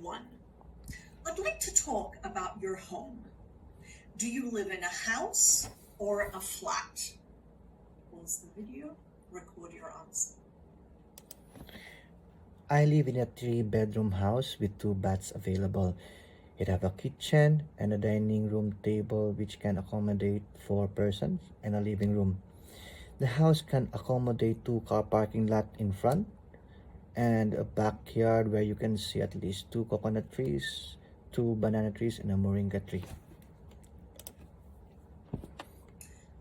1. I'd like to talk about your home. Do you live in a house or a flat? Pause the video, record your answer. I live in a 3-bedroom house with 2 baths available. It have a kitchen and a dining room table which can accommodate 4 persons and a living room. The house can accommodate 2 car parking lot in front and a backyard where you can see at least 2 coconut trees, 2 banana trees, and a moringa tree.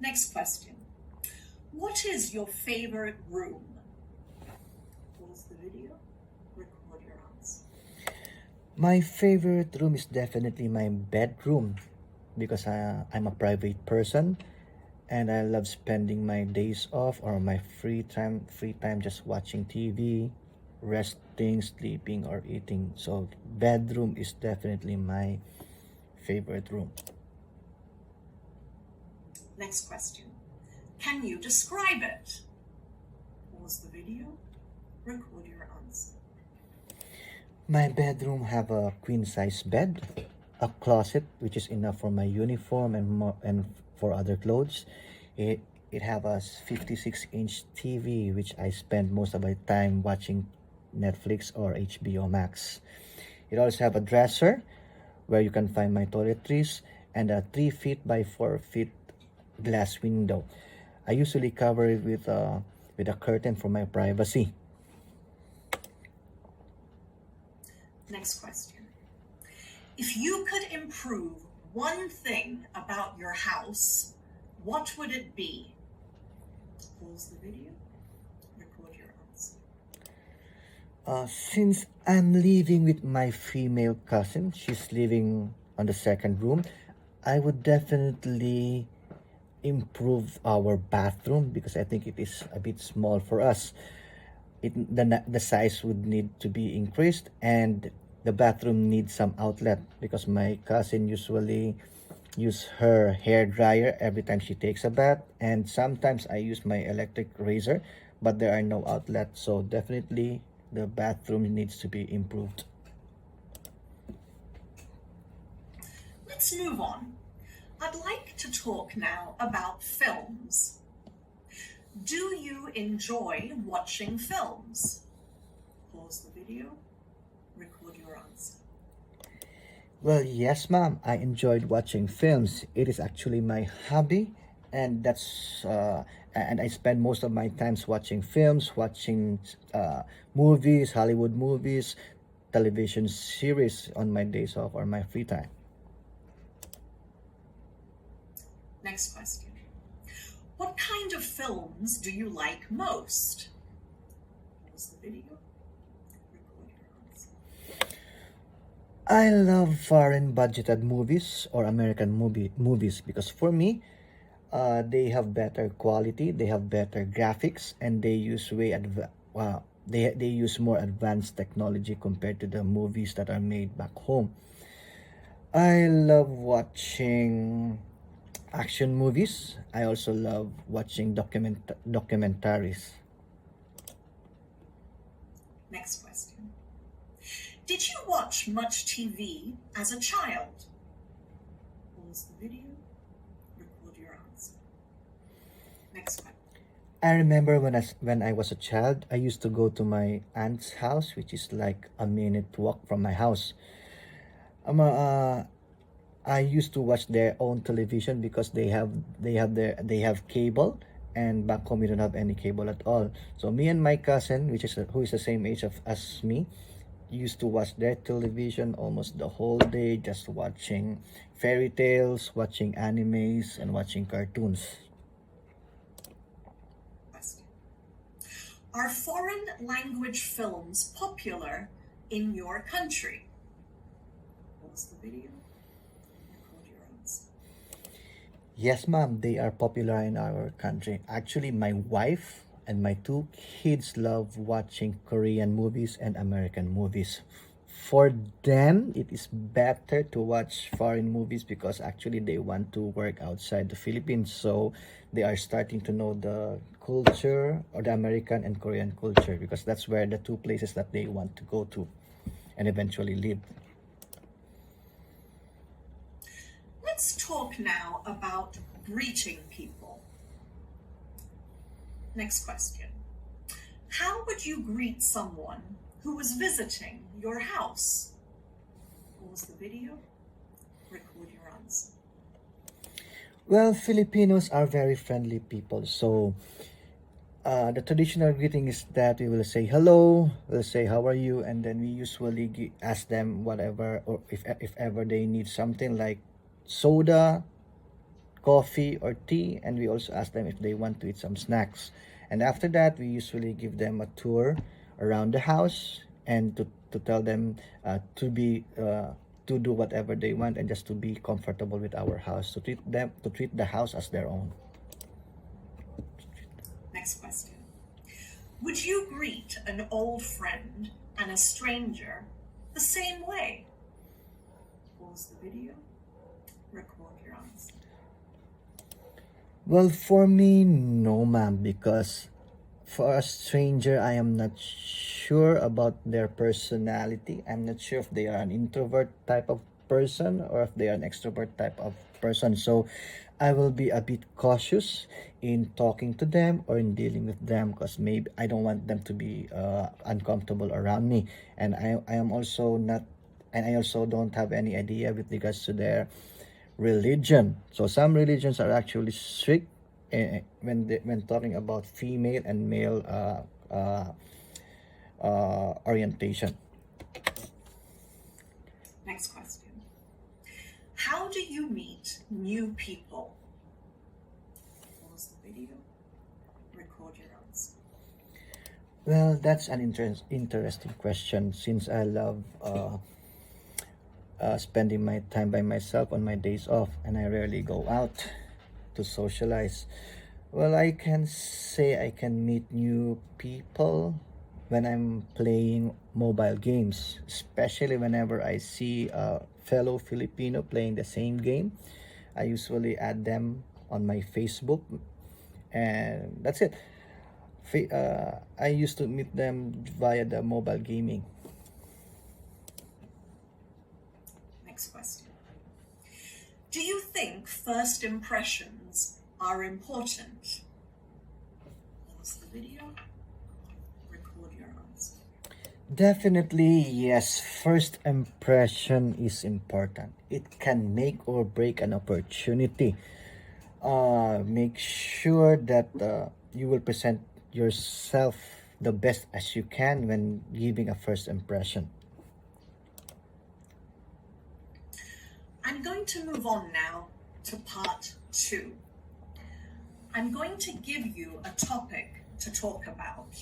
Next question. What is your favorite room? Pause the video, record your answer. My favorite room is definitely my bedroom because I'm a private person and I love spending my days off or my free time just watching TV, resting, sleeping, or eating. So bedroom is definitely my favorite room. Next question. Can you describe it? Pause the video, record your answer. My bedroom have a queen size bed, a closet which is enough for my uniform and for other clothes. It have a 56-inch TV which I spend most of my time watching Netflix or HBO Max. It also have a dresser where you can find my toiletries and a 3 feet by 4 feet glass window. I usually cover it with a curtain for my privacy. Next question. If you could improve one thing about your house, what would it be? Pause the video, record your answer. Since I'm living with my female cousin, she's living on the second room, I would definitely improve our bathroom because I think it is a bit small for us. The size would need to be increased and the bathroom needs some outlet because my cousin usually use her hair dryer every time she takes a bath, and sometimes I use my electric razor, but there are no outlets, so definitely the bathroom needs to be improved. Let's move on. I'd like to talk now about films. Do you enjoy watching films? Pause the video, record your answer. Well, yes, ma'am. I enjoyed watching films. It is actually my hobby, and and I spend most of my times watching films, watching movies, Hollywood movies, television series on my days off or my free time. Next question. What kind of films do you like most? Pause the video, record your answer. I love foreign budgeted movies or American movies because for me, they have better quality, they have better graphics, and they use they use more advanced technology compared to the movies that are made back home. I love watching action movies. I also love watching documentaries. Next question. Did you watch much TV as a child? Pause the video, record your answer. Next question. I remember when I was a child, I used to go to my aunt's house, which is like a minute walk from my house. I used to watch their own television because they have cable, and back home we don't have any cable at all. So me and my cousin, who is the same age as me, used to watch their television almost the whole day, just watching fairy tales, watching animes, and watching cartoons. Are foreign language films popular in your country? Pause the video, record your answer. Yes, ma'am, they are popular in our country. Actually, my wife and my 2 kids love watching Korean movies and American movies. For them, it is better to watch foreign movies because actually they want to work outside the Philippines. So they are starting to know the culture or the American and Korean culture because that's where the 2 places that they want to go to. and eventually leave. Let's talk now about greeting people. Next question. How would you greet someone who was visiting your house? Pause the video, record your answer. Well, Filipinos are very friendly people, so the traditional greeting is that we will say hello, we'll say how are you, and then we usually ask them whatever, or if ever they need something like soda, coffee, or tea, and we also ask them if they want to eat some snacks. And after that, we usually give them a tour around the house and to tell them to do whatever they want and just to be comfortable with our house, to treat the house as their own. Next question. Would you greet an old friend and a stranger the same way? Pause the video, record your answer. Well, for me, no, ma'am, because for a stranger, I am not sure about their personality. I'm not sure if they are an introvert type of person or if they are an extrovert type of person. So I will be a bit cautious in talking to them or in dealing with them because maybe I don't want them to be uncomfortable around me. And I am also not, and I also don't have any idea with regards to their religion. So some religions are actually strict when talking about female and male orientation. Next question. How do you meet new people? Pause the video, record your answer. Well, that's an interesting question since I love spending my time by myself on my days off and I rarely go out to socialize. Well, I can say I can meet new people when I'm playing mobile games, especially whenever I see a fellow Filipino playing the same game. I usually add them on my Facebook, and that's it. I used to meet them via the mobile gaming. Next question. Do you think first impressions are important? Pause the video, record your answer. Definitely, yes. First impression is important. It can make or break an opportunity. Make sure that you will present yourself the best as you can when giving a first impression. I'm going to move on now to part 2. I'm going to give you a topic to talk about.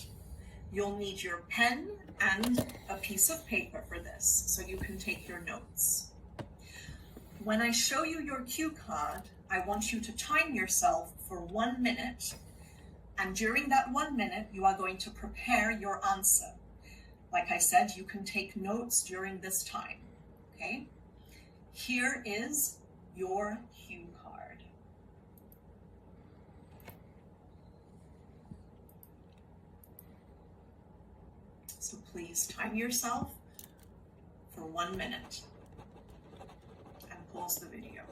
You'll need your pen and a piece of paper for this so you can take your notes. When I show you your cue card, I want you to time yourself for 1 minute. And during that 1 minute, you are going to prepare your answer. Like I said, you can take notes during this time, okay? Here is your cue card. So please time yourself for 1 minute and pause the video.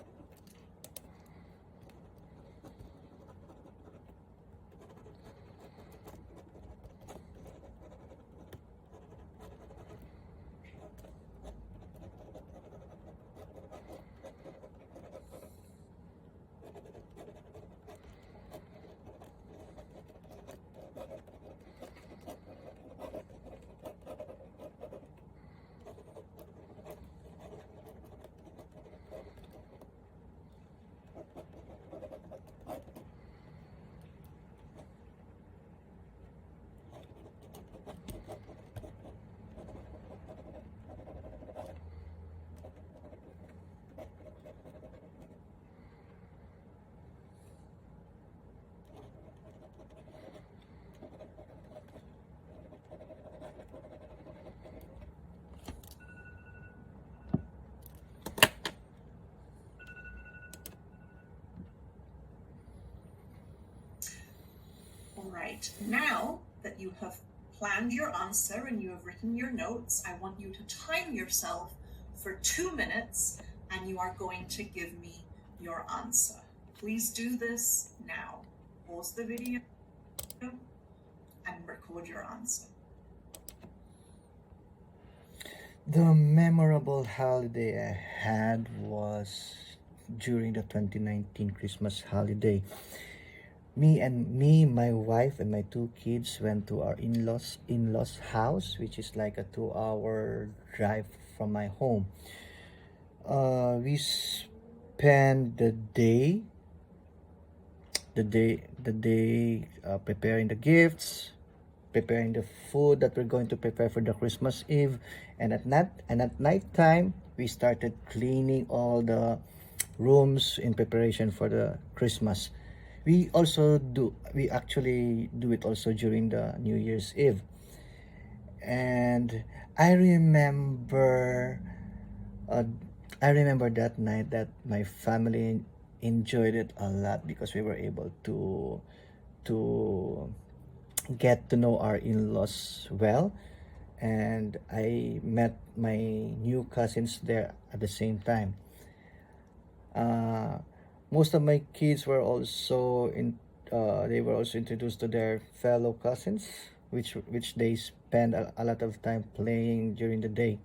All right, now that you have planned your answer and you have written your notes, I want you to time yourself for 2 minutes and you are going to give me your answer. Please do this now. Pause the video and record your answer. The memorable holiday I had was during the 2019 Christmas holiday. My wife, and my two kids went to our in-laws house, which is like a 2-hour drive from my home. We spent the day preparing the gifts, preparing the food that we're going to prepare for the Christmas Eve, and at night time we started cleaning all the rooms in preparation for the Christmas. We actually do it also during the New Year's Eve. And I remember uh, I remember that night that my family enjoyed it a lot because we were able to get to know our in-laws well, and I met my new cousins there at the same time. uh, Most of my kids were also they were also introduced to their fellow cousins, which they spend a lot of time playing during the day.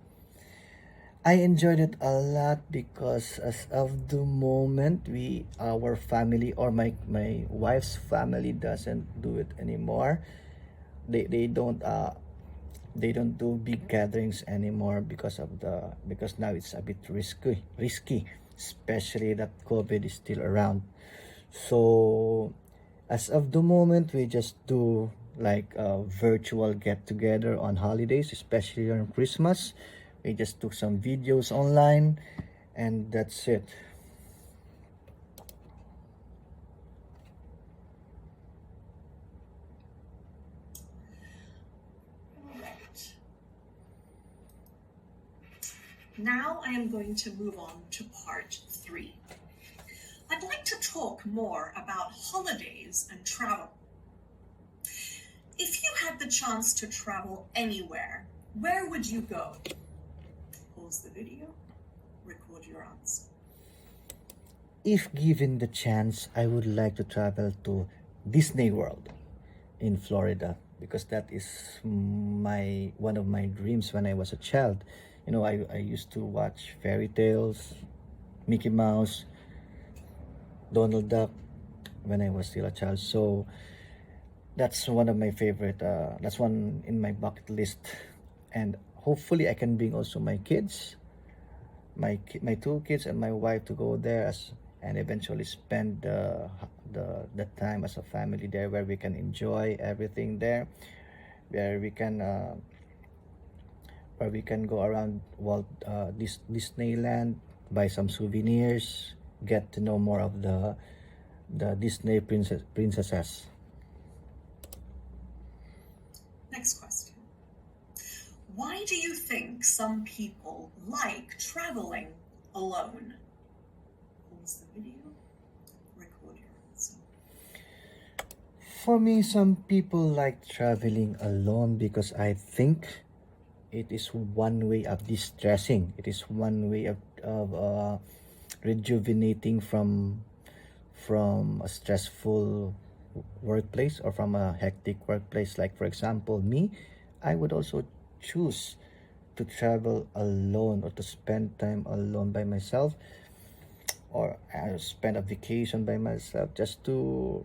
I enjoyed it a lot because as of the moment our family, or my wife's family, doesn't do it anymore. They don't do big gatherings anymore because now it's a bit risky, especially that COVID is still around. So as of the moment, we just do like a virtual get together on holidays, especially on Christmas. We just took some videos online, and that's it. All right. Now I am going to move on to part 3. I'd like to talk more about holidays and travel. If you had the chance to travel anywhere, where would you go? Pause the video, record your answer. If given the chance, I would like to travel to Disney World in Florida, because that is one of my dreams when I was a child. I used to watch fairy tales, Mickey Mouse, Donald Duck when I was still a child. So that's one of my favorite. That's one in my bucket list, and hopefully I can bring also my kids, my two kids and my wife to go there and eventually spend the time as a family there, where we can enjoy everything there, where we can go around Disneyland, buy some souvenirs, get to know more of the Disney princesses. Next question. Why do you think some people like traveling alone? Pause the video, record your answer. For me, some people like traveling alone because I think it is one way of distressing. It is one way of rejuvenating from a stressful workplace, or from a hectic workplace. Like for example, me, I would also choose to travel alone, or to spend time alone by myself, or spend a vacation by myself, just to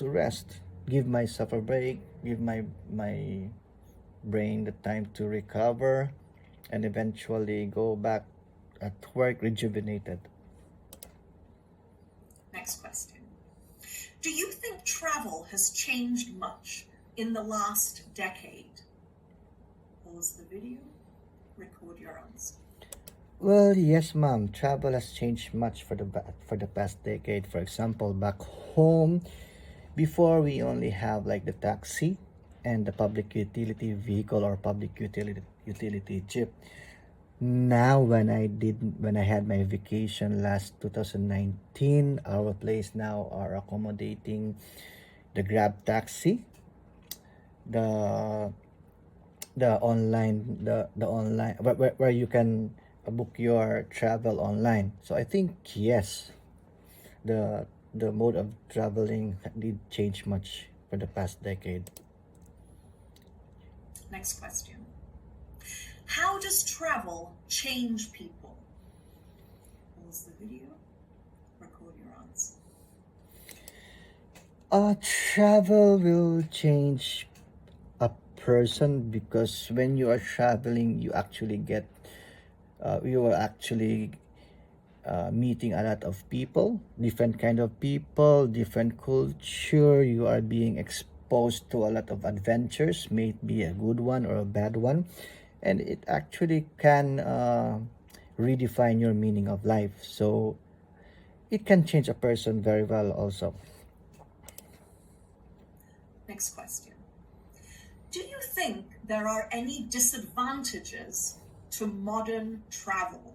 rest, give myself a break, give my brain the time to recover, and eventually go back at work rejuvenated. Next question. Do you think travel has changed much in the last decade? Pause the video, record your answer. Well, yes, ma'am. Travel has changed much for the past decade. For example, back home, before we only have like the taxi and the public utility vehicle, or public utility jeep. Now, when I had my vacation last 2019, our place now are accommodating the Grab taxi, the the online the online where you can book your travel online. So I think yes, the mode of traveling did change much for the past decade. Next question. How does travel change people? Pause the video, record your answer. Travel will change a person because when you are traveling, you are actually meeting a lot of people, different kind of people, different culture. You are being exposed to a lot of adventures, may it be a good one or a bad one, and it actually can redefine your meaning of life. So it can change a person very well also. Next question. Do you think there are any disadvantages to modern travel?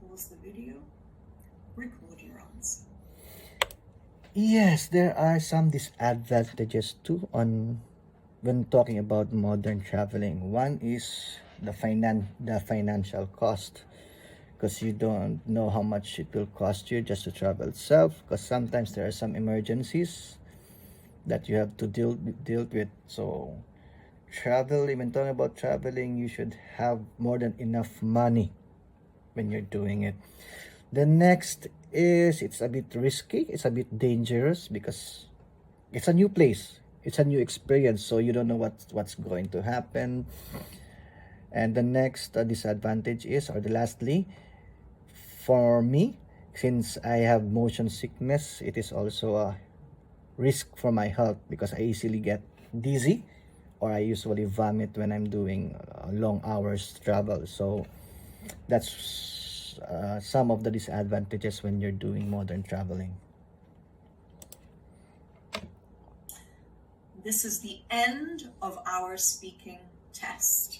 Pause the video, record your answer. Yes, there are some disadvantages too on when talking about modern traveling. One is the financial cost, because you don't know how much it will cost you just to travel itself, because sometimes there are some emergencies that you have to deal with. So when talking about traveling, you should have more than enough money when you're doing it. The next is it's a bit risky, it's a bit dangerous because it's a new place, it's a new experience, so you don't know what's going to happen. And the next disadvantage is, or the lastly, for me, since I have motion sickness, it is also a risk for my health because I easily get dizzy or I usually vomit when I'm doing long hours travel. So that's some of the disadvantages when you're doing modern traveling. This is the end of our speaking test.